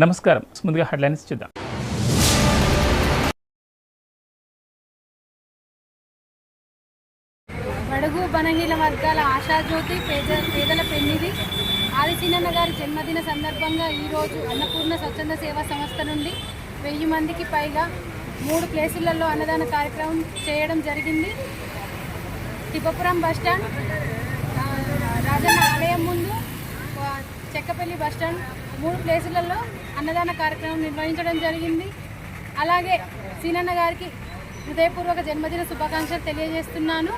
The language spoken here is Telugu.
నమస్కారం. ముందుగా హెడ్లైన్స్ చూద్దాం. బడుగు బలహీన వర్గాల ఆశాజ్యోతి, పేదల పెన్నిధి ఆదిశీనన్న గారి జన్మదిన సందర్భంగా ఈరోజు అన్నపూర్ణ స్వచ్ఛంద సేవా సంస్థ నుండి 1000 మందికి పైగా 3 ప్లేసులలో అన్నదాన కార్యక్రమం చేయడం జరిగింది. తిప్పపురం బస్టాండ్, రాజన్న ఆలయం ముందు, చెక్కపల్లి బస్టాండ్ 3 ప్లేసులలో అన్నదాన కార్యక్రమం నిర్వహించడం జరిగింది. అలాగే సీనన్న గారికి హృదయపూర్వక జన్మదిన శుభాకాంక్షలు తెలియజేస్తున్నాను.